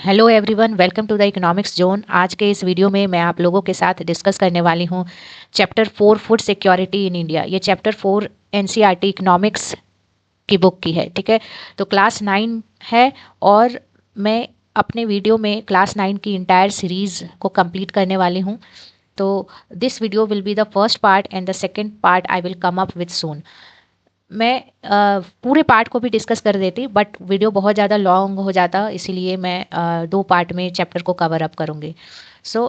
Hello everyone, welcome to the economics zone. आज के इस वीडियो में मैं आप लोगों के साथ डिस्कस करने वाली हूँ chapter 4 food security in India. ये चैप्टर 4 एनसीईआरटी इकोनॉमिक्स की बुक की है। ठीक है, तो क्लास 9 है और मैं अपने वीडियो में क्लास 9 की इंटायर सीरीज को कंप्लीट करने वाली हूँ। तो this video will be the first part and the second part I will come up with soon. मैं पूरे पार्ट को भी डिस्कस कर देती बट वीडियो बहुत ज़्यादा लॉन्ग हो जाता, इसीलिए मैं दो पार्ट में चैप्टर को कवर अप करूँगी। सो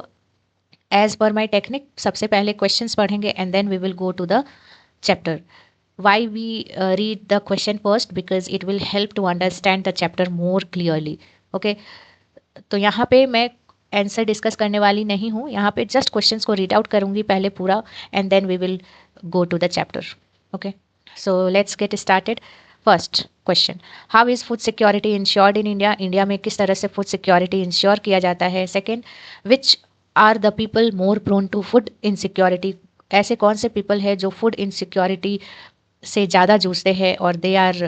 एज पर माई टेक्निक, सबसे पहले क्वेश्चंस पढ़ेंगे and then we will go to the chapter. Why we read the question first? Because it will help to understand the chapter more clearly. Okay, तो यहाँ पे मैं answer discuss करने वाली नहीं हूँ, यहाँ पे जस्ट क्वेश्चंस को रीड आउट करूँगी पहले पूरा and then we will go to the chapter. Okay, so let's get started. First question, how is food security ensured in India? India में किस तरह से फूड सिक्योरिटी इंश्योर किया जाता है? Second, which are the people more prone to food insecurity? ऐसे कौन से पीपल है जो फूड इनसिक्योरिटी से ज़्यादा जूझते हैं और they are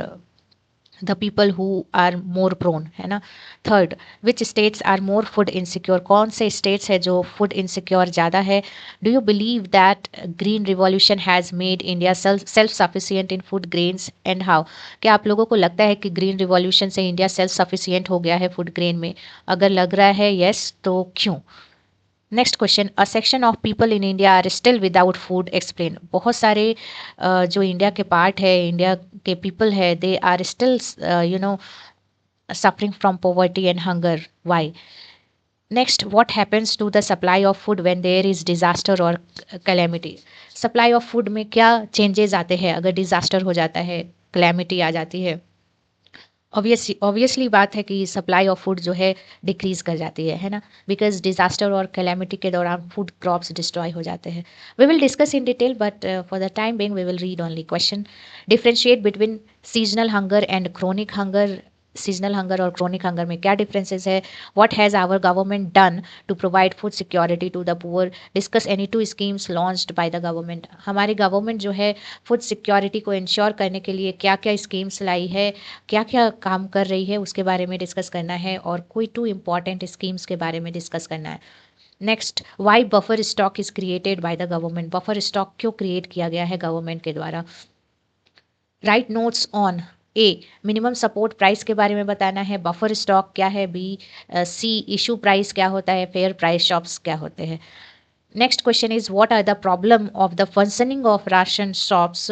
the people who are more prone, है ना। Third, which states are more food insecure? कौन से स्टेट्स है जो फूड इनसिक्योर ज़्यादा है? Do you believe that green revolution has made India self sufficient in food grains and how? क्या आप लोगों को लगता है कि ग्रीन रिवॉल्यूशन से इंडिया सेल्फ सफिशियंट हो गया है फूड ग्रेन में? अगर लग रहा है यस, तो क्यों? Next question, a section of people in India are still without food, explain. बहुत सारे जो इंडिया के पार्ट है, इंडिया के पीपल है, they are still you know suffering from poverty and hunger. Why? Next, what happens to the supply of food when there is disaster or calamity? Supply of food में क्या changes आते हैं अगर disaster हो जाता है, calamity आ जाती है? ऑब्वियसली बात है कि सप्लाई ऑफ फूड जो है डिक्रीज कर जाती है ना, बिकॉज डिजास्टर और कैलेमिटी के दौरान फूड क्रॉप्स डिस्ट्रॉय हो जाते हैं। We will discuss in detail but for the time being we will read only question. Differentiate between seasonal hunger and chronic hunger. Seasonal hunger और क्रोनिक हंगर में क्या differences है? What has our government done to provide food security to the poor? Discuss any two schemes launched by the government. हमारी government जो है food security को ensure करने के लिए क्या क्या स्कीम्स लाई है, क्या क्या काम कर रही है, उसके बारे में डिस्कस करना है और कोई टू इम्पॉर्टेंट स्कीम्स के बारे में डिस्कस करना है। Next, why buffer stock is created by the government? Buffer stock क्यों क्रिएट किया गया है गवर्नमेंट के द्वारा? Write notes on a, minimum support price के बारे में बताना है, बफर स्टॉक क्या है, बी सी इशू प्राइस क्या होता है, फेयर प्राइस शॉप्स क्या होते हैं। Next question is, what are the problem of the functioning of ration shops?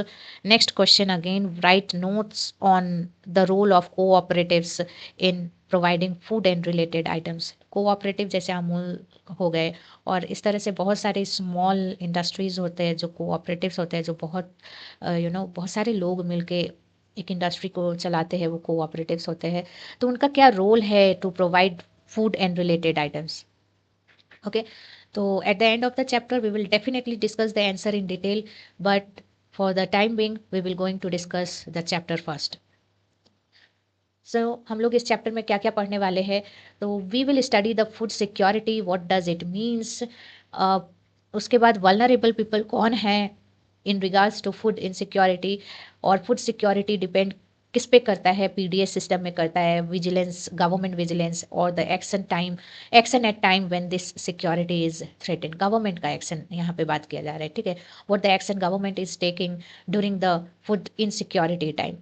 Next question again, write notes on the role of cooperatives in providing food and related items. Cooperative जैसे अमूल हो गए और इस तरह से बहुत सारे स्मॉल इंडस्ट्रीज होते हैं जो कोऑपरेटिव्स होते हैं, जो बहुत बहुत सारे लोग मिलके एक इंडस्ट्री को चलाते हैं, वो कोऑपरेटिव्स होते हैं। तो उनका क्या रोल है to provide food and related items? Okay, so at the end of the chapter we will definitely discuss the answer in detail, but for the time being we will going to discuss the chapter first. So हम लोग इस chapter में क्या क्या पढ़ने वाले हैं? तो we will study the food security, what does it means. उसके बाद वल्नरेबल पीपल कौन है in regards to food insecurity, और फूड सिक्योरिटी डिपेंड किस पे करता है? पीडीएस सिस्टम में करता है, विजिलेंस, गवर्नमेंट विजिलेंस, और the action at time when this security is threatened. Government का एक्शन यहाँ पे बात किया जा रहा है, ठीक है। What the action government is taking during the food insecurity time.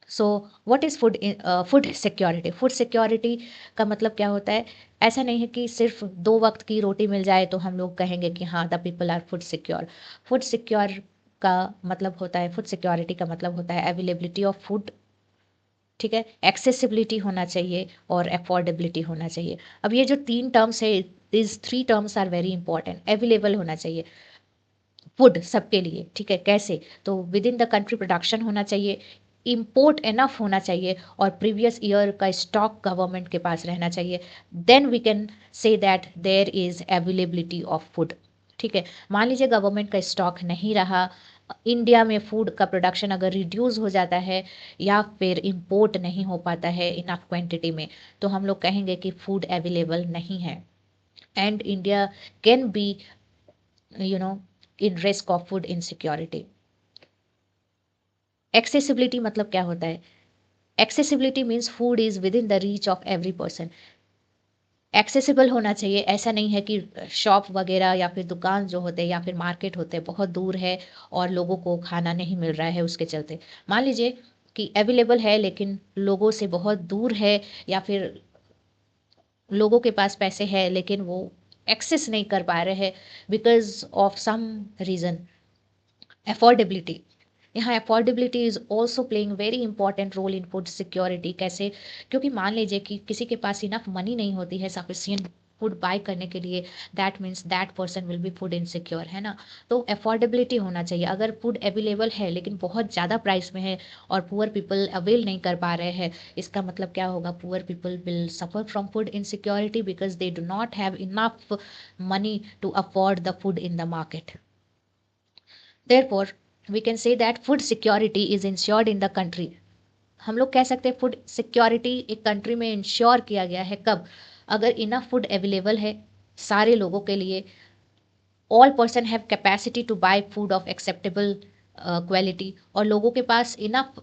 So what is food security? Food security का मतलब क्या होता है? ऐसा नहीं है कि सिर्फ 2 वक्त की रोटी मिल जाए तो हम लोग कहेंगे कि हाँ the people are food secure. Food secure का मतलब होता है, फूड सिक्योरिटी का मतलब होता है अवेलेबिलिटी ऑफ फूड, ठीक है, एक्सेसिबिलिटी होना चाहिए और अफोर्डेबिलिटी होना चाहिए। अब ये जो 3 टर्म्स है, this 3 terms are very important. Available होना चाहिए फूड सबके लिए, ठीक है। कैसे? तो within the country production होना चाहिए, इम्पोर्ट एनफ होना चाहिए और प्रीवियस ईयर का स्टॉक गवर्नमेंट के पास रहना चाहिए। Then we can say that there is availability of food, ठीक है। मान लीजिए गवर्नमेंट का स्टॉक नहीं रहा, इंडिया में फूड का प्रोडक्शन अगर रिड्यूस हो जाता है या फिर इम्पोर्ट नहीं हो पाता है इनफ क्वांटिटी में, तो हम लोग कहेंगे कि फूड अवेलेबल नहीं है and India can be you know in risk of food insecurity. Accessibility मतलब क्या होता है? Accessibility means food is with in the reach of every person. Accessible होना चाहिए, ऐसा नहीं है कि शॉप वगैरह या फिर दुकान जो होते हैं या फिर मार्केट होते हैं बहुत दूर है और लोगों को खाना नहीं मिल रहा है उसके चलते। मान लीजिए कि अवेलेबल है लेकिन लोगों से बहुत दूर है, या फिर लोगों के पास पैसे हैं लेकिन वो एक्सेस नहीं कर पा रहे हैं because of some reason. Affordability, यहाँ affordability is also playing very important role in food security. कैसे? क्योंकि मान लीजिए कि किसी के पास इनफ मनी नहीं होती है सफिशियंट फूड बाय करने के लिए, that means that person will be food insecure, है ना। तो अफोर्डेबिलिटी होना चाहिए। अगर फूड अवेलेबल है लेकिन बहुत ज़्यादा प्राइस में है और पुअर पीपल अवेल नहीं कर पा रहे हैं, इसका मतलब क्या होगा? Poor people will suffer from food insecurity because they do not have enough money to afford the food in the market. Therefore, we can say that food security is ensured in the country. हम लोग कह सकते हैं food security एक country में ensure किया गया है। कब? अगर इनफ फूड अवेलेबल है सारे लोगों के लिए, all person have capacity to buy food of acceptable quality, और लोगों के पास इनफ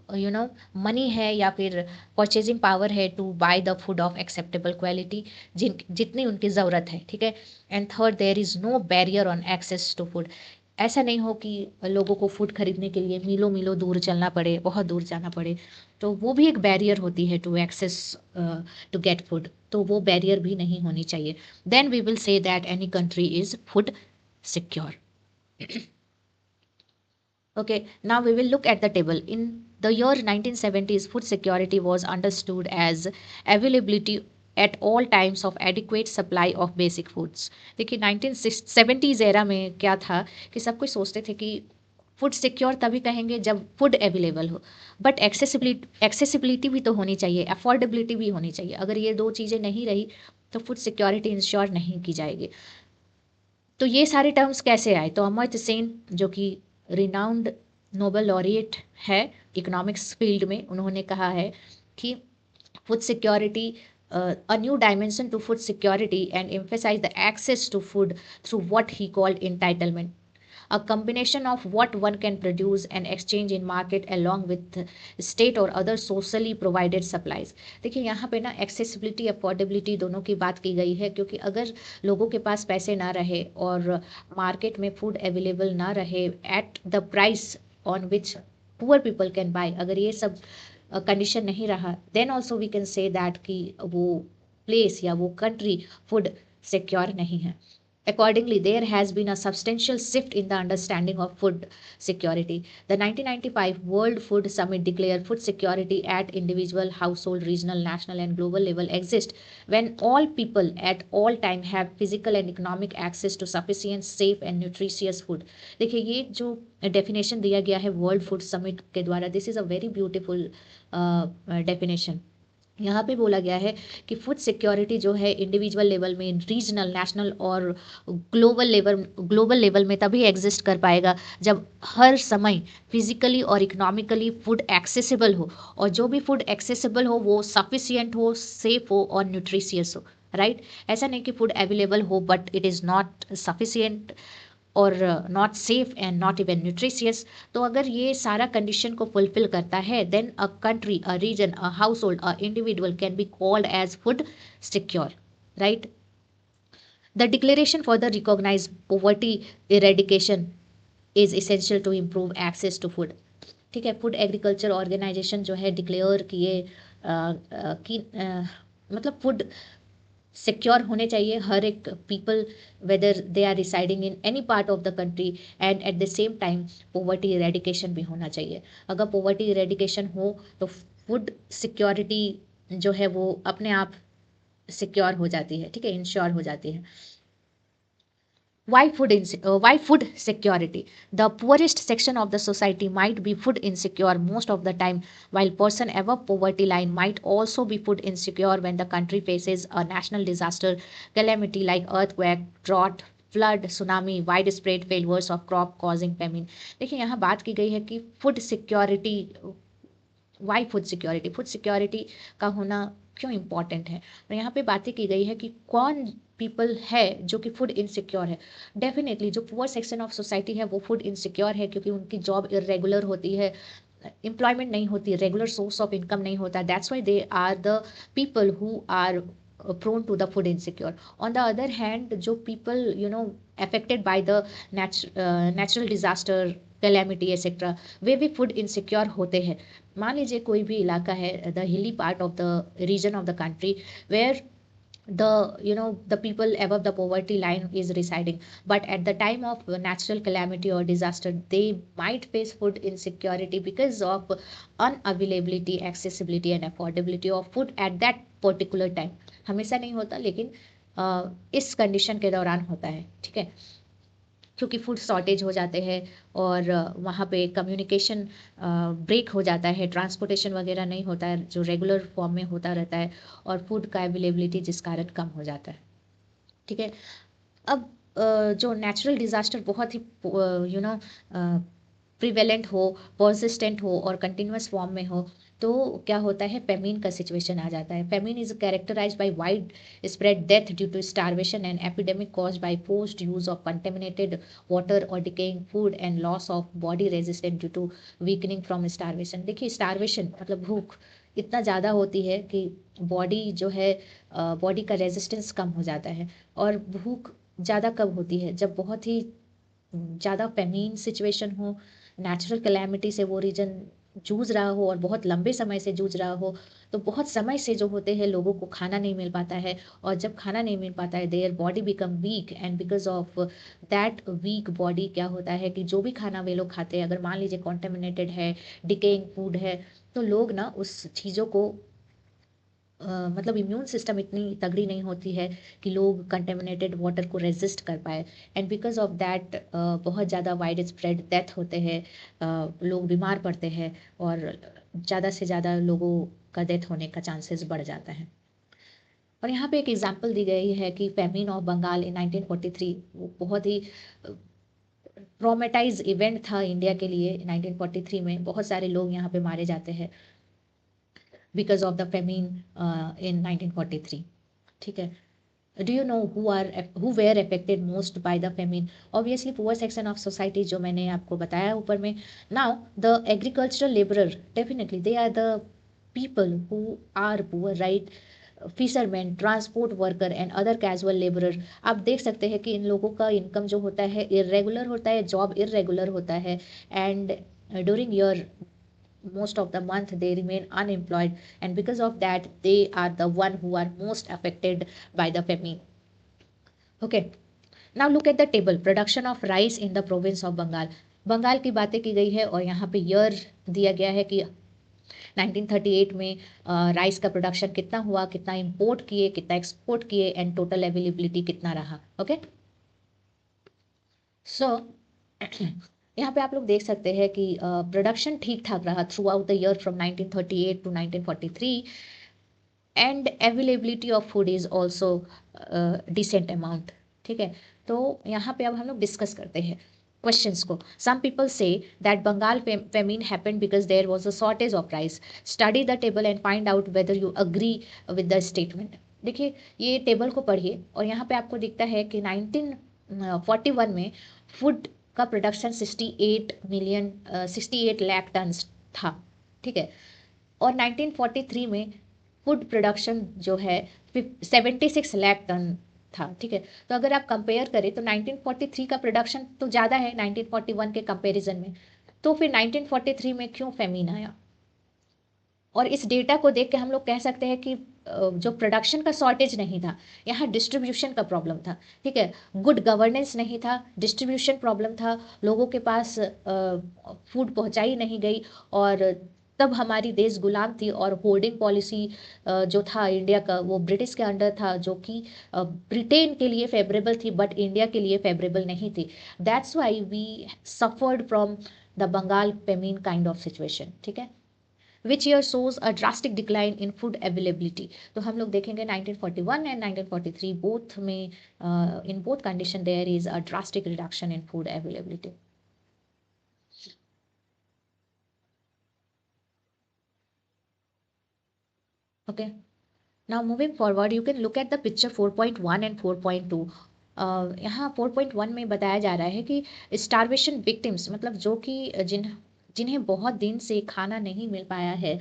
मनी है या फिर परचेजिंग पावर है to buy the food of acceptable quality, जितनी उनकी ज़रूरत है, ठीक है। And third, there is no barrier on access to food. ऐसा नहीं हो कि लोगों को फूड खरीदने के लिए मीलों मीलों दूर चलना पड़े, बहुत दूर जाना पड़े, तो वो भी एक बैरियर होती है to access to get food, तो वो बैरियर भी नहीं होनी चाहिए। Then we will say that any country is food secure. Okay, now we will look at the table. In the year 1970s, food security was understood as availability at all times of adequate supply of basic foods. देखिए 1970s era में क्या था कि सब कुछ सोचते थे कि फूड सिक्योर तभी कहेंगे जब फूड अवेलेबल हो, बट एक्सेसिबिलिटी भी तो होनी चाहिए, अफोर्डेबिलिटी भी होनी चाहिए। अगर ये दो चीज़ें नहीं रही तो फूड सिक्योरिटी इंश्योर नहीं की जाएगी। तो ये सारे टर्म्स कैसे आए? तो अमर्त्य सेन जो कि रिनाउंड नोबेल लॉरिएट है इकोनॉमिक्स फील्ड में, उन्होंने कहा है कि food security a new dimension to food security and emphasize the access to food through what he called entitlement, a combination of what one can produce and exchange in market along with state or other socially provided supplies. देखिए यहाँ पे ना accessibility affordability दोनों की बात की गई है, क्योंकि अगर लोगों के पास पैसे ना रहे और मार्केट में फूड अवेलेबल ना रहे at the price on which poor people can buy, अगर ये सब कंडीशन नहीं रहा, then also we can say that कि वो प्लेस या वो कंट्री फूड सिक्योर नहीं है। Accordingly, there has been a substantial shift in the understanding of food security. The 1995 World Food Summit declared food security at individual, household, regional, national, and global level exist when all people at all time have physical and economic access to sufficient, safe, and nutritious food. देखिए ये जो definition दिया गया है World Food Summit के द्वारा, this is a very beautiful definition. यहाँ पे बोला गया है कि फूड सिक्योरिटी जो है इंडिविजुअल लेवल में, रीजनल, नेशनल और ग्लोबल लेवल में तभी एग्जिस्ट कर पाएगा जब हर समय फिजिकली और इकोनॉमिकली फूड एक्सेसिबल हो, और जो भी फूड एक्सेसिबल हो वो सफिशियंट हो, सेफ हो और न्यूट्रिशियस हो, राइट। ऐसा नहीं कि फूड अवेलेबल हो but it is not sufficient और not safe and not even nutritious. तो अगर ये सारा कंडीशन को फुलफिल करता है, then a country, a region, a household, a individual can be called as food secure, right. The declaration for the recognize poverty eradication is essential to improve access to food, ठीक है। Food agriculture organisation जो है declare किए कि मतलब food secure होने चाहिए हर एक people, whether they are residing in any part of the country, and at the same time poverty eradication भी होना चाहिए। अगर पोवर्टी इरेडिकेशन हो तो फूड सिक्योरिटी जो है वो अपने आप सिक्योर हो जाती है, ठीक है, इंश्योर हो जाती है। Why food security? The poorest section of the society might be food insecure most of the time, while person above poverty line might also be food insecure when the country faces a national disaster calamity like earthquake, drought, flood, tsunami, widespread failures of crop causing famine. देखिए यहाँ बात की गई है कि food security, why food security का होना क्यों इम्पॉर्टेंट है। और यहाँ पे बातें की गई है कि कौन पीपल है जो कि फूड इनसिक्योर है। डेफिनेटली जो पुअर सेक्शन ऑफ सोसाइटी है वो फूड इनसिक्योर है, क्योंकि उनकी जॉब इरेगुलर होती है, एम्प्लॉयमेंट नहीं होती, रेगुलर सोर्स ऑफ इनकम नहीं होता, that's why they are the people who are prone to the food insecure. On the other hand, जो people affected by the natural disaster, calamity etc, वे भी food insecure होते हैं. मान लीजिए कोई भी इलाका है, the hilly part of the region of the country where the people above the poverty line is residing, but at the time of natural calamity or disaster they might face food insecurity because of unavailability, accessibility and affordability of food at that particular time. हमेशा नहीं होता, लेकिन इस condition के दौरान होता है, ठीक है, क्योंकि फूड शॉर्टेज हो जाते हैं और वहाँ पे कम्युनिकेशन ब्रेक हो जाता है, ट्रांसपोर्टेशन वगैरह नहीं होता है जो रेगुलर फॉर्म में होता रहता है, और फूड का अवेलेबिलिटी जिस कारण कम हो जाता है, ठीक है. अब जो नेचुरल डिज़ास्टर बहुत ही प्रिवेलेंट हो, पर्सिस्टेंट हो और कंटिन्यूस फॉर्म में हो, तो क्या होता है, पेमीन का सिचुएशन आ जाता है. Famine is characterized by widespread death due to starvation and epidemic caused by forced use of contaminated water और decaying food and loss of body resistant due to weakening from starvation. देखिए, starvation मतलब भूख इतना ज़्यादा होती है कि body जो है, बॉडी का रेजिस्टेंस कम हो जाता है. और भूख ज़्यादा कब होती है, जब बहुत ही ज़्यादा पेमीन सिचुएशन हो, नेचुरल कैलेमिटी से वो रीजन जूझ रहा हो और बहुत लंबे समय से जूझ रहा हो, तो बहुत समय से जो होते हैं लोगों को खाना नहीं मिल पाता है, और जब खाना नहीं मिल पाता है their body become weak, and because of that weak body क्या होता है कि जो भी खाना वे लोग खाते हैं, अगर मान लीजिए कॉन्टेमिनेटेड है, डिकेइंग फूड है, तो लोग ना उस चीज़ों को मतलब इम्यून सिस्टम इतनी तगड़ी नहीं होती है कि लोग कंटेमिनेटेड वाटर को रेजिस्ट कर पाए, एंड बिकॉज ऑफ दैट बहुत ज़्यादा वाइड स्प्रेड डेथ होते हैं, लोग बीमार पड़ते हैं और ज़्यादा से ज़्यादा लोगों का डेथ होने का चांसेस बढ़ जाता है. और यहाँ पे एक एग्जांपल दी गई है कि फेमिन ऑफ बंगाल इन 1943, वो बहुत ही ट्रॉमेटाइज इवेंट था इंडिया के लिए. 1943 में बहुत सारे लोग यहाँ पे मारे जाते हैं because of the famine in 1943, ठीक है. Do you know who were affected most by the famine? Obviously poor section of society, जो मैंने आपको बताया ऊपर में. Now the agricultural laborer, definitely they are the people who are poor, right? Fisherman, transport worker and other casual labourer. आप देख सकते हैं कि इन लोगों का इनकम जो होता है इरेगुलर होता है, जॉब इरेगुलर होता है, and during your most of the month they remain unemployed, and because of that they are the one who are most affected by the famine. Okay, now look at the table. Production of rice in the province of Bengal. Bengal की बातें की गई है और यहाँ पे year दिया गया है कि 1938 में राइस का प्रोडक्शन कितना हुआ, कितना इंपोर्ट किए, कितना एक्सपोर्ट किए, एंड टोटल अवेलेबिलिटी कितना रहा. ओके, सो यहाँ पे आप लोग देख सकते हैं कि प्रोडक्शन ठीक ठाक रहा throughout the year from 1938 to 1943, and availability of food is also decent amount, ठीक है. तो यहाँ पे अब हम लोग डिस्कस करते हैं क्वेश्चंस को. Some people say that Bengal famine happened because there was a shortage of rice. Study the table and find out whether you agree with the statement. देखिए, ये टेबल को पढ़िए और यहाँ पे आपको दिखता है कि 1941 में फूड का प्रोडक्शन 68 लाख टन था, ठीक है. और 1943 में फूड प्रोडक्शन जो है 76 लाख टन था, ठीक है. तो अगर आप कंपेयर करें तो 1943 का प्रोडक्शन तो ज़्यादा है 1941 के कंपैरिजन में, तो फिर 1943 में क्यों फेमिन आया. और इस डेटा को देख के हम लोग कह सकते हैं कि जो प्रोडक्शन का शॉर्टेज नहीं था, यहाँ डिस्ट्रीब्यूशन का प्रॉब्लम था, ठीक है. गुड गवर्नेंस नहीं था, डिस्ट्रीब्यूशन प्रॉब्लम था, लोगों के पास फूड पहुँचाई नहीं गई, और तब हमारी देश गुलाम थी, और होर्डिंग पॉलिसी जो था इंडिया का वो ब्रिटिश के अंडर था, जो कि ब्रिटेन के लिए फेवरेबल थी बट इंडिया के लिए फेवरेबल नहीं थी. That's why we suffered from the Bengal famine kind of situation, ठीक है. Which year shows a drastic decline in food availability? तो हम लोग देखेंगे 1941 and 1943 both में in both condition there is a drastic reduction in food availability. Okay, now moving forward you can look at the picture 4.1 and 4.2. यहाँ 4.1 में बताया जा रहा है कि स्टारवेशन विक्टिम्स मतलब जो कि जिन्हें बहुत दिन से खाना नहीं मिल पाया है,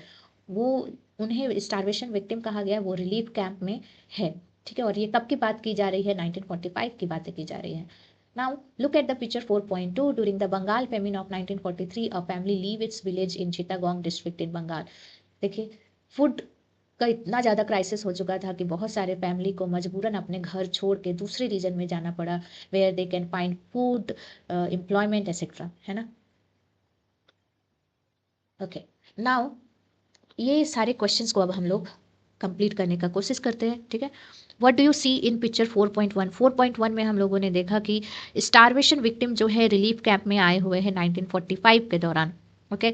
वो उन्हें स्टारवेशन विक्टिम कहा गया है, वो रिलीफ कैंप में है। ठीक है, और ये कब की बात की जा रही है? 1945 की बातें की जा रही है। Now look at the picture 4.2। During the Bengal famine of 1943 a family leave its village in Chittagong district in Bengal. देखिए, फूड का इतना ज़्यादा क्राइसिस हो चुका था कि बहुत सारे फैमिली को मजबूरन अपने घर छोड़ के दूसरे रीजन में जाना पड़ा, where they can find food, employment etcetera, है ना। ओके, नाउ ये सारे क्वेश्चंस को अब हम लोग कंप्लीट करने का कोशिश करते हैं। ठीक है, what do you see in picture 4.1? 4.1 में हम लोगों ने देखा कि स्टारवेशन विक्टिम जो है रिलीफ कैंप में आए हुए हैं 1945 के दौरान। Okay,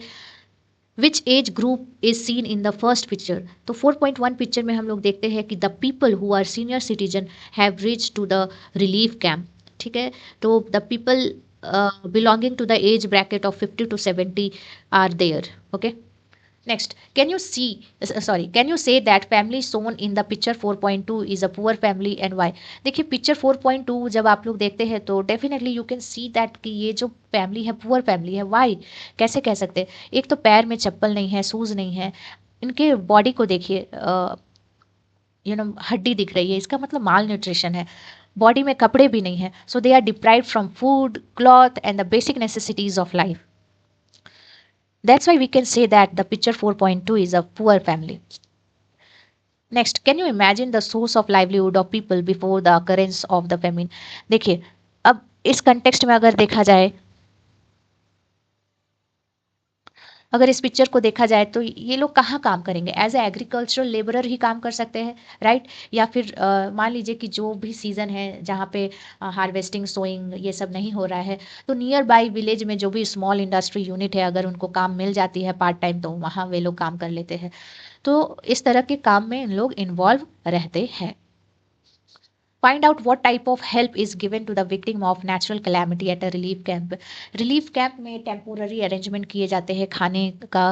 which age group is seen in the first picture? तो 4.1 पिक्चर में हम लोग देखते हैं कि the people who are senior citizen have reach to the relief camp. ठीक है, तो the people belonging to the age bracket of 50 to 70 are there. Okay, next, can you say that family shown in the picture 4.2 is a poor family and why? देखिए, picture 4.2 जब आप लोग देखते हैं तो definitely you can see that कि ये जो फैमिली है पुअर फैमिली है। वाई? कैसे कह सकते हैं? एक तो पैर में चप्पल नहीं है, शूज़ नहीं है, इनके बॉडी को देखिए, हड्डी दिख रही है, इसका मतलब माल न्यूट्रिशन है। बॉडी में कपड़े भी नहीं है, so they are deprived from food, cloth and the basic necessities of life. That's why we can say that the picture 4.2 is a poor family. Next, can you imagine the source of livelihood of people before the occurrence of the famine? देखिए, अब इस context में अगर देखा जाए, अगर इस picture को देखा जाए तो ये लोग कहाँ काम करेंगे? एज ए एग्रीकल्चरल लेबरर ही काम कर सकते हैं, राइट? या फिर मान लीजिए कि जो भी सीज़न है जहाँ पे हार्वेस्टिंग, सोइंग ये सब नहीं हो रहा है, तो नियर बाई विलेज में जो भी स्मॉल इंडस्ट्री यूनिट है, अगर उनको काम मिल जाती है पार्ट टाइम, तो वहाँ वे लोग काम कर लेते हैं। तो इस तरह के काम में इन लोग इन्वॉल्व रहते हैं। Find out what type of help is given to the victim of natural calamity at a relief camp. Relief camp में टेम्पोररी अरेंजमेंट किए जाते हैं खाने का,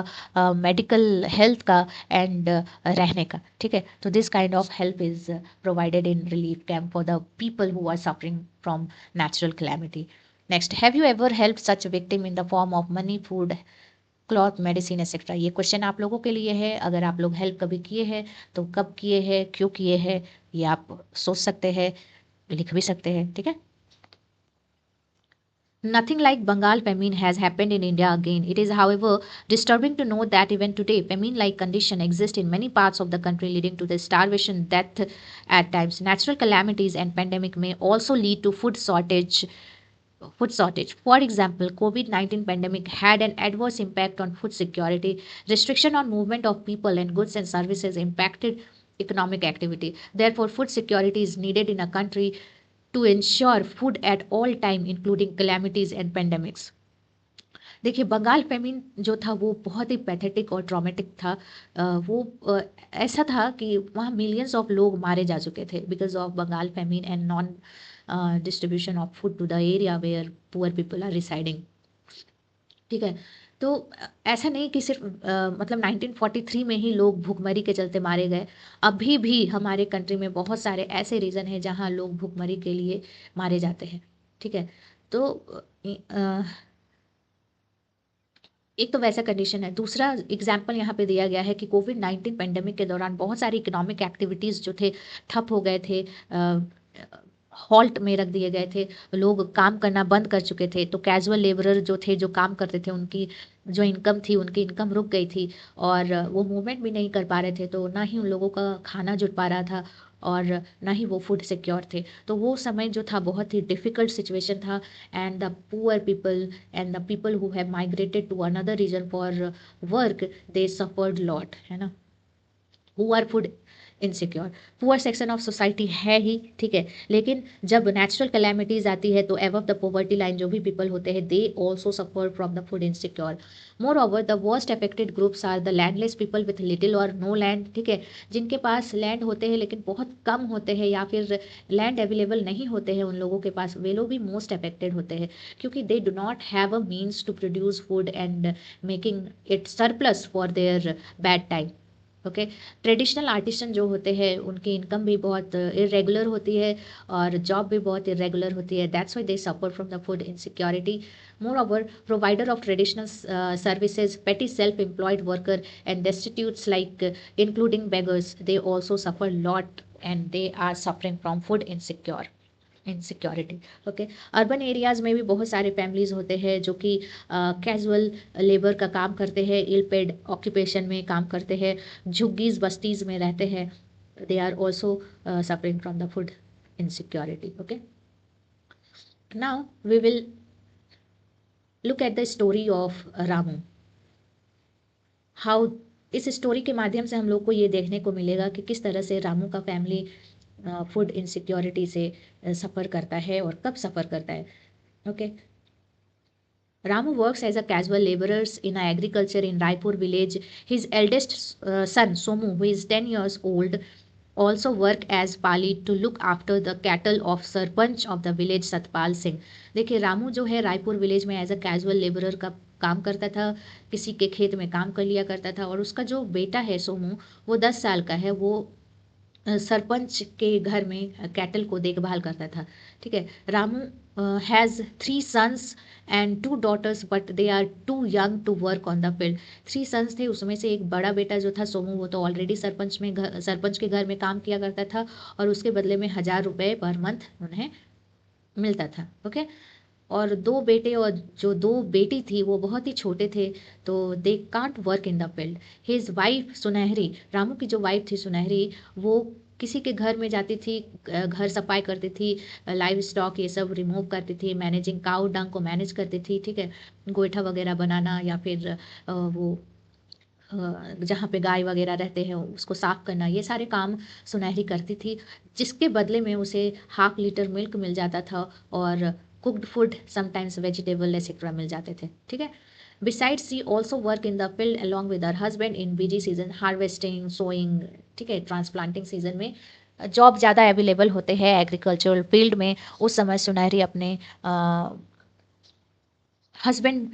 मेडिकल हेल्थ का एंड रहने का। ठीक है, तो this kind of help is provided in relief camp for the people who are suffering from natural calamity. Next, have you ever help such victim in the form of money, food, cloth, medicine etcetera? ये question आप लोगों के लिए है। अगर आप लोग help कभी किए हैं तो कब किए हैं, क्यों किए हैं, ये आप सोच सकते हैं, लिख भी सकते हैं। ठीक है, Nothing like Bengal famine has happened in India again. It is, however, disturbing to note that even today, famine-like conditions exist in many parts of the country, leading to the starvation, death at times. Natural calamities and pandemic may also lead to food shortage. For example, COVID-19 pandemic had an adverse impact on food security. Restriction on movement of people and goods and services impacted economic activity. Therefore, food security is needed in a country to ensure food at all time, including calamities and pandemics. देखिए, Bengal feminine जो था वो बहुत ही pathetic और traumatic था। वो ऐसा था कि वहाँ मिलियंस ऑफ लोग मारे जा चुके थे because of Bengal famine and non distribution of food to the area where poor people are residing. ठीक है, तो ऐसा नहीं कि सिर्फ मतलब 1943 में ही लोग भूखमरी के चलते मारे गए। अभी भी हमारे कंट्री में बहुत सारे ऐसे रीज़न हैं जहाँ लोग भूखमरी के लिए मारे जाते हैं। ठीक है, तो एक तो वैसा कंडीशन है। दूसरा एग्जाम्पल यहाँ पे दिया गया है कि कोविड-19 पेंडेमिक के दौरान बहुत सारी इकोनॉमिक एक्टिविटीज़ जो थे ठप हो गए थे, हॉल्ट में रख दिए गए थे, लोग काम करना बंद कर चुके थे। तो कैजुअल लेबरर जो थे, जो काम करते थे, उनकी जो इनकम थी, उनकी इनकम रुक गई थी और वो मूवमेंट भी नहीं कर पा रहे थे। तो ना ही उन लोगों का खाना जुट पा रहा था और ना ही वो फूड सिक्योर थे। तो वो समय जो था बहुत ही डिफ़िकल्ट सिचुएशन था and the poor people and the people who have migrated to another region for work, they suffered lot, है ना। Who are food insecure, poor section of society है ही। ठीक है, लेकिन जब नेचुरल कैलामिटीज आती है तो एबव द पॉवर्टी लाइन जो भी पीपल होते हैं, they also suffer from the food insecure. Moreover the worst affected groups are the landless people with little और नो लैंड। ठीक है, जिनके पास लैंड होते हैं लेकिन बहुत कम होते हैं या फिर लैंड अवेलेबल नहीं होते हैं उन लोगों के पास, वे लोग भी मोस्ट अफेक्टेड होते हैं क्योंकि they do not have a means to produce food and making it surplus for their bad time. Okay. Traditional artisan जो होते हैं उनकी इनकम भी बहुत इरेगुलर होती है और जॉब भी बहुत इरेगुलर होती है, that's why they suffer from the food insecurity. Moreover provider of traditional services, petty self employed worker and destitutes like including beggars, they also suffer lot and they are suffering from food insecurity. Okay. Urban areas में भी बहुत सारे families होते हैं जो कि casual labour का काम करते हैं, इल पेड ऑक्यूपेशन में काम करते हैं, झुग्गीज़ बस्तीज़ में रहते हैं, they are also suffering from the food insecurity. Okay. Now we will look at the story of Ramu. How इस स्टोरी के माध्यम से हम लोग को ये देखने को मिलेगा कि किस तरह से रामू का फैमिली फूड इनसिक्योरिटी से सफ़र करता है और कब सफ़र करता है। Okay. Ramu works as a casual laborer in agriculture in Raipur village. His eldest son Somu, who is 10 years old, also work as pali to look after the cattle of sarpanch of the village Satpal Singh. देखिए रामू जो है Raipur village में as a casual labourer का काम करता था, किसी के खेत में काम कर लिया करता था, और उसका जो बेटा है सोमू वो 10 साल का है, वो सरपंच के घर में कैटल को देखभाल करता था। ठीक है। Ramu has 3 sons and 2 daughters but they are too young to work on the field. 3 sons थे, उसमें से एक बड़ा बेटा जो था सोमू वो तो ऑलरेडी सरपंच के घर में काम किया करता था और उसके बदले में 1000 रुपये पर मंथ उन्हें मिलता था। ओके। और 2 बेटे और जो 2 बेटी थी वो बहुत ही छोटे थे, तो दे can't work in the field. His wife सुनहरी, रामू की जो वाइफ थी सुनहरी, वो किसी के घर में जाती थी, घर सफाई करती थी, लाइव स्टॉक ये सब रिमूव करती थी, मैनेजिंग काउ डंग को मैनेज करती थी। ठीक है। गोईठा वगैरह बनाना या फिर वो जहाँ पे गाय वगैरह रहते हैं उसको साफ करना, ये सारे काम सुनहरी करती थी, जिसके बदले में उसे 1/2 लीटर मिल्क मिल जाता था और cooked food sometimes vegetable etcetera मिल जाते थे। ठीक है। Besides she also work in the field along with her husband in busy season, harvesting, sowing. ठीक है। ट्रांसप्लांटिंग सीजन में जॉब ज़्यादा अवेलेबल होते हैं एग्रीकल्चरल फील्ड में, उस समय सुनहरी अपने हस्बैंड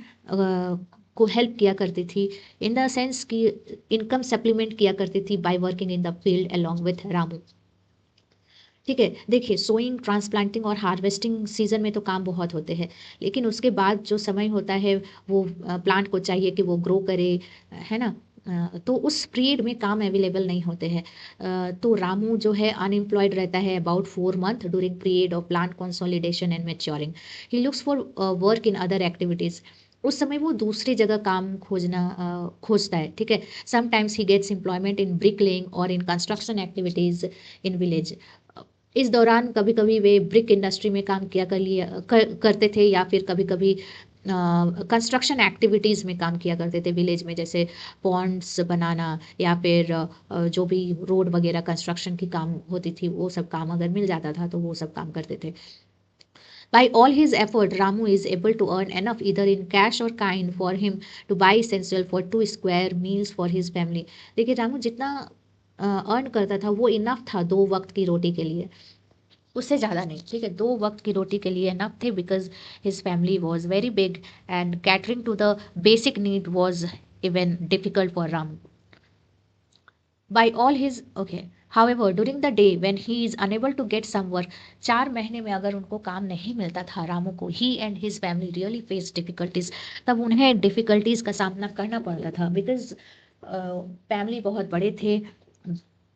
को हेल्प किया करती थी, इन द सेंस कि इनकम सप्लीमेंट किया करती थी by working in the field along with Ramu. ठीक है। देखिए सोइंग, ट्रांसप्लांटिंग और हार्वेस्टिंग सीजन में तो काम बहुत होते हैं, लेकिन उसके बाद जो समय होता है वो प्लांट को चाहिए कि वो ग्रो करे, है ना। तो उस पीरियड में काम अवेलेबल नहीं होते हैं। तो रामू जो है अनएम्प्लॉयड रहता है about 4 month during period of plant consolidation and maturing. He looks for work in other activities. उस समय वो दूसरी जगह काम खोजता है। ठीक है। Sometimes he gets employment in brick laying और in construction activities in village. इस दौरान कभी कभी वे ब्रिक इंडस्ट्री में काम करते थे, या फिर कभी कभी कंस्ट्रक्शन एक्टिविटीज़ में काम किया करते थे विलेज में, जैसे पॉन्ड्स बनाना या फिर जो भी रोड वगैरह कंस्ट्रक्शन की काम होती थी वो सब काम अगर मिल जाता था तो वो सब काम करते थे। By all his effort, Ramu is able to earn enough either in cash or kind for him to buy essential for 2 square meals for his family। देखिए रामू जितना अर्न करता था वो इनफ था 2 वक्त की रोटी के लिए, उससे ज़्यादा नहीं। ठीक है। 2 वक्त की रोटी के लिए इनफ थे, because his family was very big and catering to the basic need was even difficult for Ramu. By all his okay, however during the day when he is unable to get some work, 4 महीने में अगर उनको काम नहीं मिलता था रामू को, he and his family really face difficulties, तब उन्हें डिफ़िकल्टीज़ का सामना करना पड़ता था, बिकॉज फैमिली बहुत बड़े थे,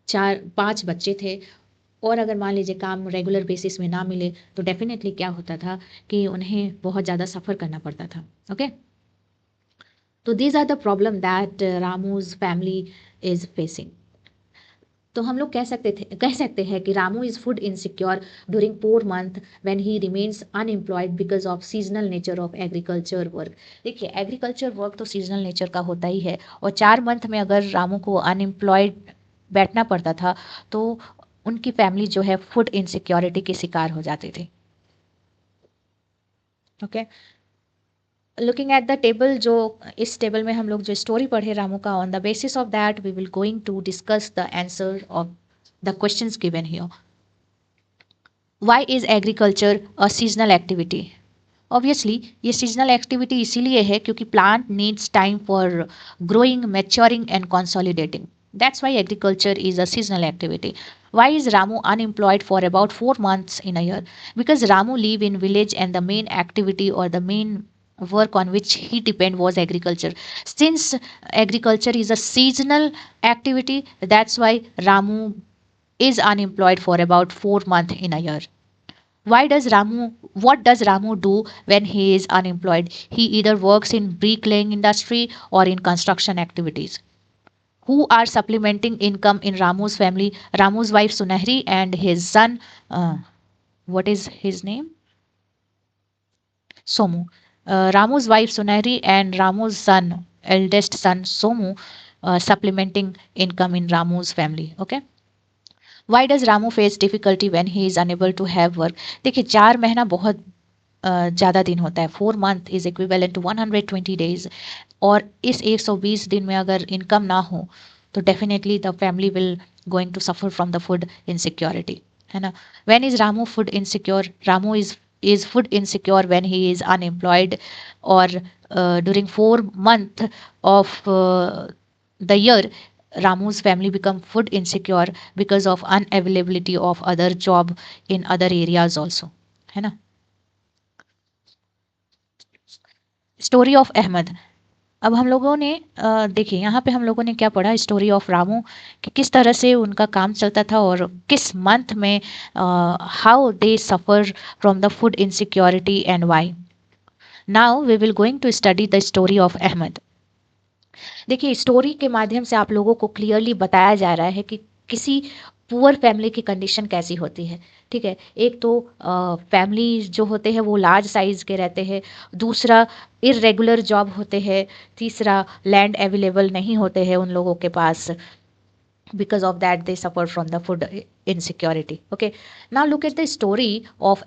4-5 बच्चे थे, और अगर मान लीजिए काम रेगुलर बेसिस में ना मिले तो डेफिनेटली क्या होता था कि उन्हें बहुत ज़्यादा सफ़र करना पड़ता था। ओके। तो these are the problem that Ramu's family is facing. तो हम लोग कह सकते हैं कि Ramu is food insecure during 4 month when he remains unemployed because of seasonal nature of agriculture work. देखिए एग्रीकल्चर वर्क तो सीजनल नेचर का होता ही है, और 4 मंथ में अगर रामू को अनएम्प्लॉयड बैठना पड़ता था तो उनकी फैमिली जो है फूड इनसिक्योरिटी की शिकार हो जाती थी। Okay. Looking at the table, जो इस टेबल में हम लोग जो स्टोरी पढ़े रामू का, on the basis of that we will going to discuss the answer of the questions given here. Why is agriculture a seasonal activity? Obviously ये seasonal activity इसीलिए है क्योंकि plant needs time for growing, maturing and consolidating. That's why agriculture is a seasonal activity. Why is Ramu unemployed for about 4 months in a year? Because Ramu live in village and the main activity or the main work on which he depend was agriculture. Since agriculture is a seasonal activity, that's why Ramu is unemployed for about 4 months in a year. What does Ramu do when he is unemployed? He either works in bricklaying industry or in construction activities. Who are supplementing income in Ramu's family? Ramu's wife Sunehri and his son, uh, what is his name? Somu. Ramu's wife Sunehri and Ramu's son, eldest son Somu, supplementing income in Ramu's family. Okay. Why does Ramu face difficulty when he is unable to have work? देखिए 4 महीना बहुत ज़्यादा दिन होता है. 4 month is equivalent to 120 days. और इस 120 दिन में अगर इनकम ना हो तो definitely the family will going to suffer from the food insecurity, है ना. When is Ramu food insecure? Ramu is food insecure when he is unemployed और during 4 month of the year. Ramu's family become food insecure because of unavailability of other job in other areas also, है ना. Story of Ahmad. अब हम लोगों ने देखिए यहाँ पे हम लोगों ने क्या पढ़ा, स्टोरी ऑफ रामू, कि किस तरह से उनका काम चलता था और किस मंथ में how they suffer from the food insecurity and why. Now we will going to study the story of Ahmad. देखिए स्टोरी के माध्यम से आप लोगों को क्लियरली बताया जा रहा है कि किसी पुअर फैमिली की कंडीशन कैसी होती है. ठीक है, एक तो फैमिली जो होते हैं वो लार्ज साइज के रहते हैं, दूसरा इरेगुलर जॉब होते हैं, तीसरा लैंड अवेलेबल नहीं होते हैं उन लोगों के पास. because of that they suffer from the food insecurity. Okay, now look at the story of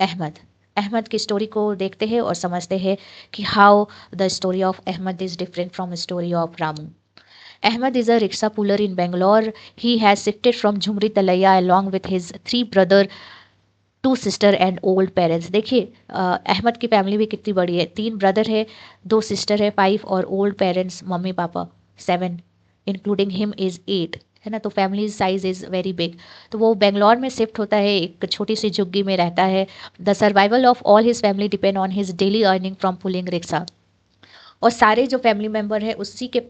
Ahmad की स्टोरी को देखते हैं और समझते हैं कि how the story of Ahmed is different from story of Ramu. Ahmed is a rickshaw puller in Bangalore. He has shifted from Jhumri Talaya along with his 3 brother, 2 sister and old parents. देखिए अहमद की family भी कितनी बड़ी है, 3 brother है, 2 sister है, 5 और old parents mummy papa 7, including him is 8, है ना. तो family size is very big. तो वो बेंगलोर में शिफ्ट होता है, एक छोटी सी झुग्गी में रहता है. The survival of all his family depend on his daily earning from pulling rickshaw. और सारे जो फैमिली मेम्बर है उसी के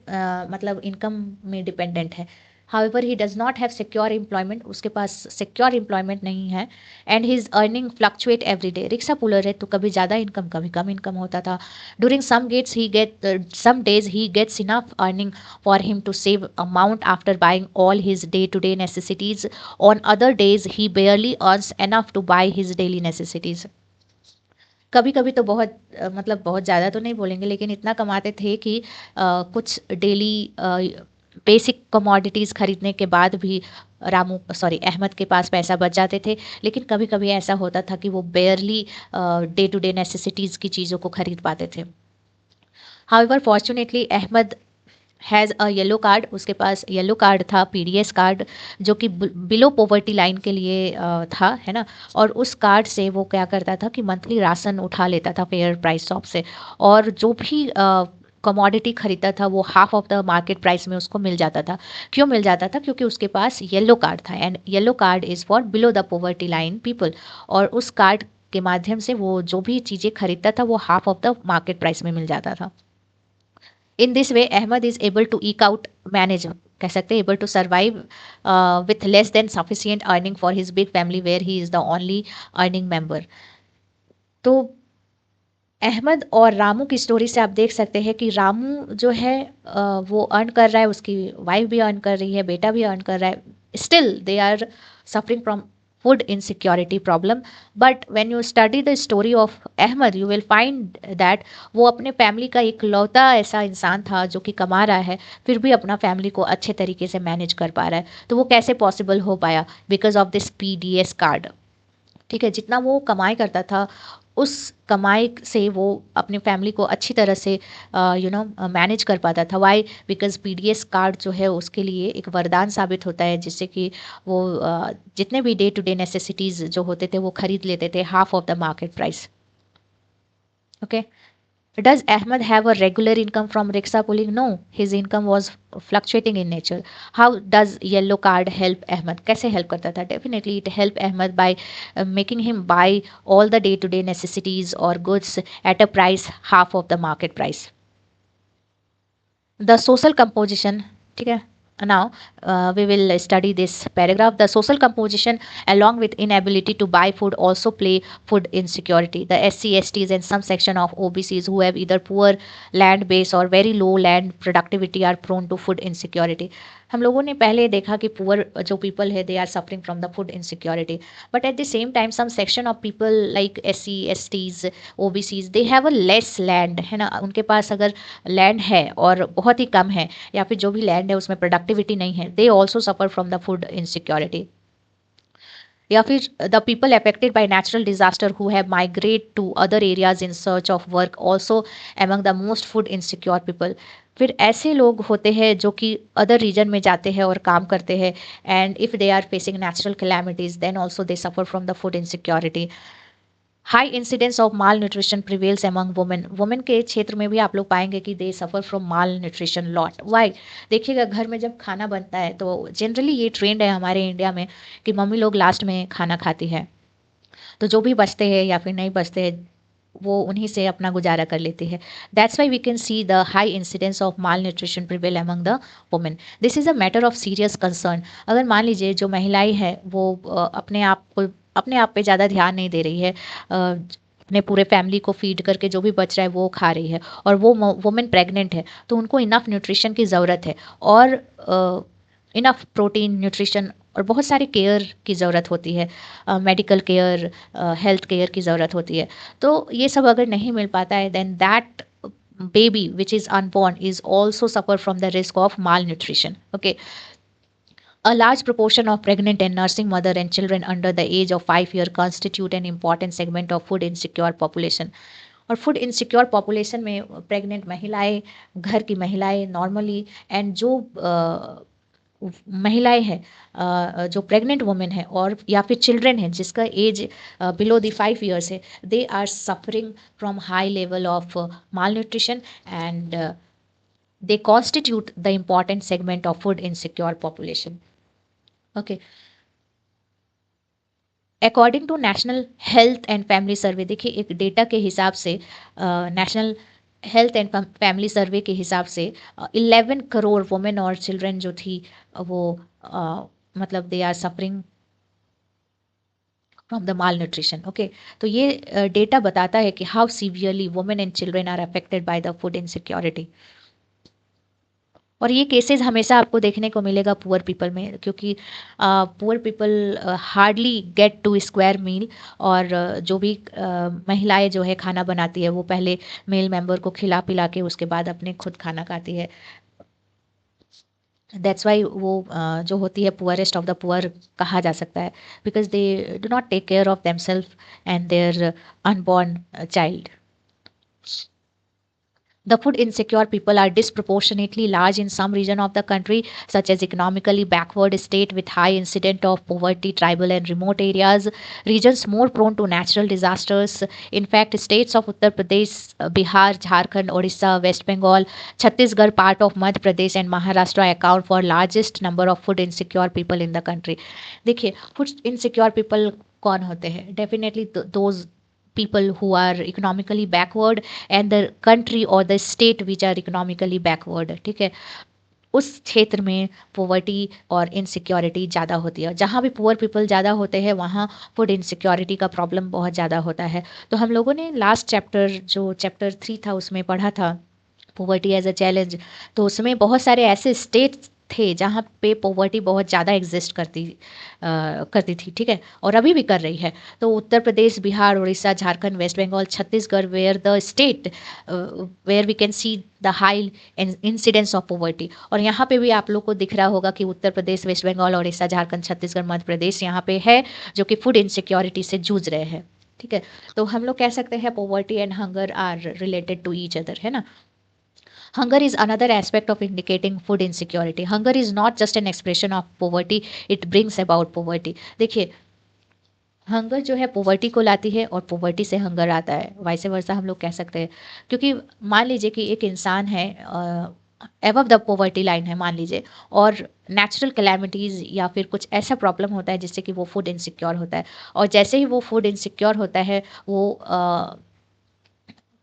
मतलब इनकम में डिपेंडेंट है. However he does not have secure employment, उसके पास सिक्योर एम्प्लॉयमेंट नहीं है. And his earning fluctuate every day. Rickshaw puller है तो कभी ज़्यादा इनकम कभी कम इनकम होता था. During some days he gets enough earning for him to save amount after buying all his day to day necessities. On other days he barely earns enough to buy his daily necessities. कभी कभी तो बहुत मतलब बहुत ज़्यादा तो नहीं बोलेंगे लेकिन इतना कमाते थे कि कुछ डेली बेसिक कमोडिटीज़ खरीदने के बाद भी अहमद के पास पैसा बच जाते थे. लेकिन कभी कभी ऐसा होता था कि वो barely day to day necessities की चीज़ों को खरीद पाते थे. However fortunately Ahmed has a yellow card. उसके पास येलो कार्ड था, पीडीएस कार्ड, जो कि बिलो पॉवर्टी लाइन के लिए था, है ना. और उस कार्ड से वो क्या करता था कि मंथली राशन उठा लेता था फेयर प्राइस शॉप से. और जो भी कमोडिटी खरीदता था वो half of the market price में उसको मिल जाता था. क्यों मिल जाता था? क्योंकि उसके पास येलो कार्ड था. And yellow card is for below the poverty line people. और उस कार्ड के माध्यम से वो जो भी चीज़ें खरीदता था वो half of the market price में मिल जाता था. In this way Ahmed is able to eke out manage, कह सकते हैं able to survive with less than sufficient earning for his big family where he is the only earning member. तो अहमद और रामू की स्टोरी से आप देख सकते हैं कि रामू जो है वो अर्न कर रहा है, उसकी वाइफ भी अर्न कर रही है, बेटा भी अर्न कर रहा है. Still they are suffering from food insecurity problem. But when you study the story of Ahmed you will find that वो अपने फैमिली का एक लौता ऐसा इंसान था जो कि कमा रहा है फिर भी अपना फैमिली को अच्छे तरीके से मैनेज कर पा रहा है. तो वो कैसे पॉसिबल हो पाया? Because of this PDS card. ठीक है, जितना वो कमाई करता था उस कमाई से वो अपनी फैमिली को अच्छी तरह से मैनेज कर पाता था. वाई? बिकॉज पीडीएस कार्ड जो है उसके लिए एक वरदान साबित होता है, जिससे कि वो जितने भी डे टू डे नेसेसिटीज़ जो होते थे वो खरीद लेते थे half of the market price. Okay, Does Ahmed have a regular income from rickshaw pulling? No, his income was fluctuating in nature. How does yellow card help Ahmed? कैसे help करता था? Definitely it help Ahmed by making him buy all the day to day necessities or goods at a price half of the market price. The social composition, ठीक है, now we will study this paragraph. The social composition along with inability to buy food also play food insecurity. The SC STs and some section of OBCs who have either poor land base or very low land productivity are prone to food insecurity. हम लोगों ने पहले देखा कि poor जो people है they are suffering from the food insecurity, but at the same time some section of people like SC STs OBCs they have a less land, है ना, उनके पास अगर लैंड है और बहुत ही कम है या फिर जो भी लैंड है उसमें प्रोडक्टिविटी नहीं है, they also suffer from the food insecurity. या फिर the people affected by natural disaster who have migrate to other areas in search of work also among the most food insecure people. फिर ऐसे लोग होते हैं जो कि अदर रीजन में जाते हैं और काम करते हैं, and if they are facing natural calamities then also they suffer from the food insecurity. High incidence of malnutrition prevails among women. Women के क्षेत्र में भी आप लोग पाएंगे कि they suffer from malnutrition lot. Why? देखिएगा घर में जब खाना बनता है तो जनरली ये ट्रेंड है हमारे इंडिया में कि मम्मी लोग लास्ट में खाना खाती है, तो जो भी बचते हैं या फिर नहीं बचते हैं वो उन्हीं से अपना गुजारा कर लेती है. That's why we can see the high incidence of malnutrition prevail among the women. This is a matter of serious concern. अगर मान लीजिए जो महिलाएं हैं वो अपने आप पे ज़्यादा ध्यान नहीं दे रही है, अपने पूरे फैमिली को फीड करके जो भी बच रहा है वो खा रही है, और वो वुमेन प्रेग्नेंट है, तो उनको इनफ न्यूट्रिशन की ज़रूरत है, और इनफ प्रोटीन न्यूट्रिशन और बहुत सारे केयर की ज़रूरत होती है, मेडिकल केयर, हेल्थ केयर की ज़रूरत होती है. तो ये सब अगर नहीं मिल पाता है then that baby which is unborn is also suffer from the risk of malnutrition. Okay. A large proportion of pregnant and nursing mother and children under the age of 5 years constitute an important segment of food insecure population. और food insecure population में pregnant महिलाएं, घर की महिलाएं normally, and जो महिलाएं हैं, जो प्रेग्नेंट वुमेन है और या फिर चिल्ड्रन है जिसका एज बिलो द 5 years है, they are suffering from high level of malnutrition and they constitute the important segment of food insecure population. Okay. According to national health and family survey, देखिए एक data के हिसाब से, national health and family survey के हिसाब से 11 crore women और children जो थी वो मतलब they are suffering from the malnutrition. Okay. तो ये डेटा बताता है कि how severely women and children are affected by the food insecurity. और ये केसेस हमेशा आपको देखने को मिलेगा पुअर पीपल में, क्योंकि poor people hardly get to square meal, और जो भी महिलाएं जो है खाना बनाती है वो पहले मेल मेंबर को खिला पिला के उसके बाद अपने खुद खाना खाती है. दैट्स वाई वो जो होती है पुअरेस्ट ऑफ द पुअर कहा जा सकता है, because they do not take care of themselves and their unborn child. The food insecure people are disproportionately large in some region of the country, such as economically backward state with high incident of poverty, tribal and remote areas, regions more prone to natural disasters. In fact, states of Uttar Pradesh, Bihar, Jharkhand, Odisha, West Bengal, Chhattisgarh, part of Madhya Pradesh and Maharashtra account for largest number of food insecure people in the country. देखिए food insecure people कौन होते हैं? Definitely those people who are economically backward and the country or the state which are economically backward. ठीक है, उस क्षेत्र में poverty और इनसिक्योरिटी ज़्यादा होती है. जहाँ भी पुअर पीपल ज़्यादा होते हैं वहाँ फूड इनसिक्योरिटी का प्रॉब्लम बहुत ज़्यादा होता है. तो हम लोगों ने लास्ट चैप्टर जो चैप्टर 3 था उसमें पढ़ा था पोवर्टी एज अ चैलेंज. तो उसमें बहुत सारे ऐसे स्टेट्स थे जहाँ पे पोवर्टी बहुत ज़्यादा एग्जिस्ट करती थी. ठीक है, और अभी भी कर रही है. तो Uttar Pradesh, Bihar, Orissa, Jharkhand, west Bengal, Chhattisgarh where the state where we can see the high incidence of poverty. और यहाँ पे भी आप लोग को दिख रहा होगा कि उत्तर प्रदेश, वेस्ट बंगाल, उड़ीसा, झारखंड, छत्तीसगढ़, मध्य प्रदेश यहाँ पे है जो कि फूड इनसिक्योरिटी से जूझ रहे हैं. ठीक है, तो हम लोग कह सकते हैं poverty and hunger are related to each other, है ना. Hunger is another aspect of indicating food insecurity. Hunger is not just an expression of poverty, it brings about poverty. देखिए हंगर जो है पॉवर्टी को लाती है और पॉवर्टी से हंगर आता है, वाइस वर्सा हम लोग कह सकते हैं। क्योंकि मान लीजिए कि एक इंसान है एबव द पॉवर्टी लाइन है मान लीजिए, और नेचुरल कैलामिटीज़ या फिर कुछ ऐसा प्रॉब्लम होता है जिससे कि वो फूड इनसिक्योर होता है, और जैसे ही वो फूड इनसिक्योर होता है वो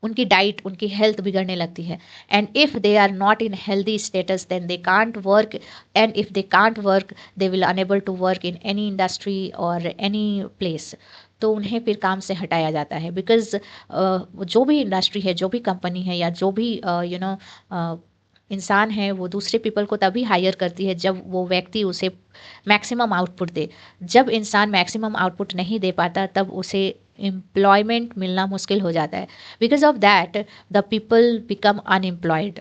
उनकी डाइट उनकी हेल्थ बिगड़ने लगती है। And if they are not in healthy status then they can't work, and if they can't work they will unable to work in any industry और एनी प्लेस। तो उन्हें फिर काम से हटाया जाता है, बिकॉज जो भी इंडस्ट्री है, जो भी कंपनी है, या जो भी इंसान है, वो दूसरे पीपल को तभी हायर करती है जब वो व्यक्ति उसे मैक्सिमम आउटपुट दे। जब इंसान मैक्सिमम आउटपुट नहीं दे पाता तब उसे एम्प्लॉयमेंट मिलना मुश्किल हो जाता है। Because of that the people become unemployed,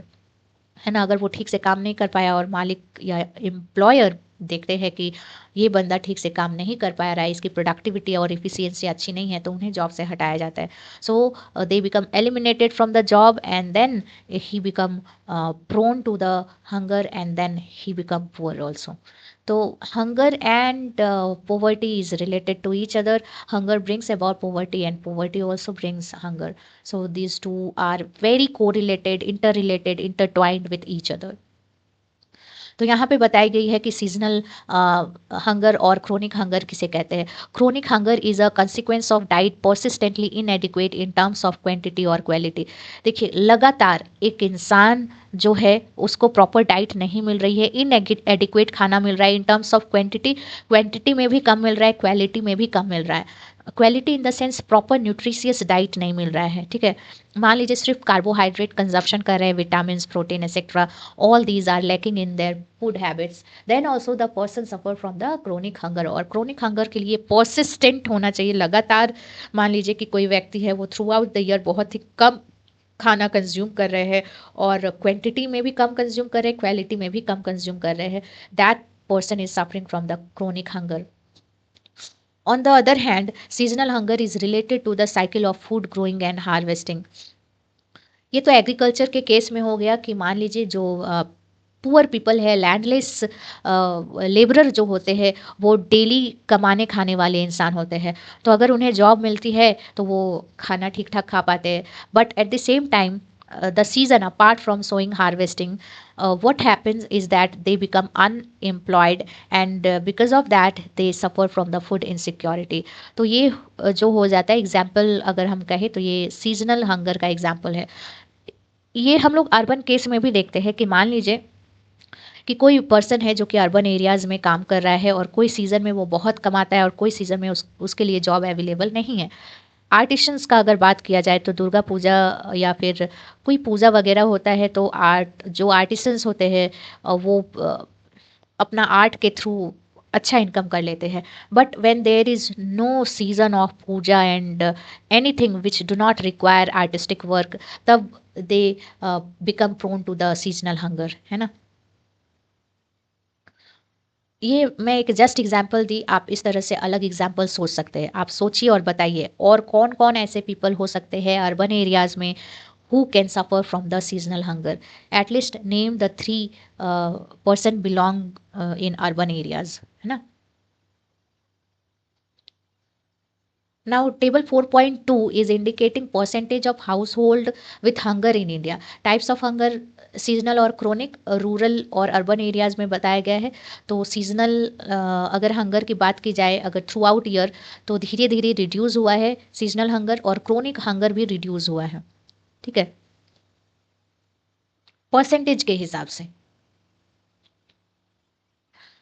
है ना। अगर वो ठीक से काम नहीं कर पाया और मालिक या एम्प्लॉयर देखते हैं कि ये बंदा ठीक से काम नहीं कर पा रहा है, इसकी प्रोडक्टिविटी और इफिशियंसी अच्छी नहीं है, तो उन्हें जॉब से हटाया जाता है। So they become eliminated from the job and then he become prone to the hunger and then he become poor also. तो hunger and poverty is related to each other. Hunger brings about poverty and poverty also brings hunger. So these two are very correlated, interrelated, intertwined with each other. तो यहाँ पे बताई गई है कि seasonal hunger और chronic hunger किसे कहते हैं। Chronic hunger is a consequence of diet persistently इनएडिक्वेट in terms of quantity और क्वालिटी। देखिए, लगातार एक इंसान जो है उसको प्रॉपर डाइट नहीं मिल रही है, इन एडिक्वेट खाना मिल रहा है in terms of quantity, quantity में भी कम मिल रहा है, क्वालिटी में भी कम मिल रहा है। Quality in the sense proper nutritious diet नहीं मिल रहा है, ठीक है। मान लीजिए सिर्फ कार्बोहाइड्रेट कंजप्शन कर रहे हैं, vitamin, protein etcetera, all these are lacking in their food habits, then also the person suffer from the chronic hunger. और क्रोनिक हंगर के लिए परसिस्टेंट होना चाहिए, लगातार। मान लीजिए कि कोई व्यक्ति है वो थ्रू आउट द ईयर बहुत ही कम खाना कंज्यूम कर रहे हैं, और क्वांटिटी में भी कम कंज्यूम कर रहे हैं, क्वालिटी में भी कम कंज्यूम कर रहे हैं, that person is suffering from the chronic hunger. On the other hand, seasonal hunger is related to the cycle of food growing and harvesting. ये तो एग्रीकल्चर के केस में हो गया कि मान लीजिए जो पुअर पीपल है, लैंडलेस लेबरर जो होते हैं, वो डेली कमाने खाने वाले इंसान होते हैं, तो अगर उन्हें जॉब मिलती है तो वो खाना ठीक ठाक खा पाते हैं। But at the same time the season apart from sowing harvesting, what happens is that they become unemployed, and because of that they suffer from the food insecurity. तो ये जो हो जाता है, एग्जाम्पल अगर हम कहें तो ये सीजनल हंगर का एग्जाम्पल है। ये हम लोग अर्बन केस में भी देखते हैं कि मान लीजिए कि कोई पर्सन है जो कि अर्बन एरियाज़ में काम कर रहा है, और कोई सीज़न में वो बहुत कमाता है और कोई सीज़न में उसके लिए जॉब अवेलेबल नहीं है। आर्टिशंस का अगर बात किया जाए तो दुर्गा पूजा या फिर कोई पूजा वगैरह होता है तो जो आर्टिसंस होते हैं वो अपना आर्ट के थ्रू अच्छा इनकम कर लेते हैं। But when there is no season of puja and anything which do not require artistic work, तब they become prone to the seasonal hunger, है ना। ये मैं एक जस्ट एग्जांपल दी, आप इस तरह से अलग एग्जांपल सोच सकते हैं। आप सोचिए और बताइए और कौन कौन ऐसे पीपल हो सकते हैं अर्बन एरियाज में who can suffer from the seasonal hunger. At least name the three person belong in urban areas, है ना। Now table 4.2 is indicating percentage of household with hunger in India. Types of hunger seasonal और chronic, rural और urban areas में बताया गया है। तो seasonal अगर हंगर की बात की जाए, अगर थ्रू आउट ईयर, तो धीरे धीरे रिड्यूस हुआ है सीजनल हंगर, और क्रोनिक हंगर भी रिड्यूस हुआ है, ठीक है, परसेंटेज के हिसाब से।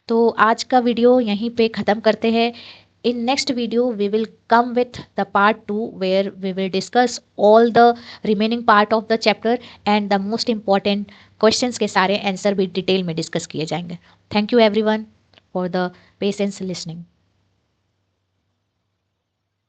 तो आज का वीडियो यहीं पे ख़त्म करते हैं। In next video we will come with the part 2 where we will discuss all the remaining part of the chapter and the most important questions के सारे आंसर भी डिटेल में डिस्कस किए जाएंगे। Thank you everyone for the patience listening.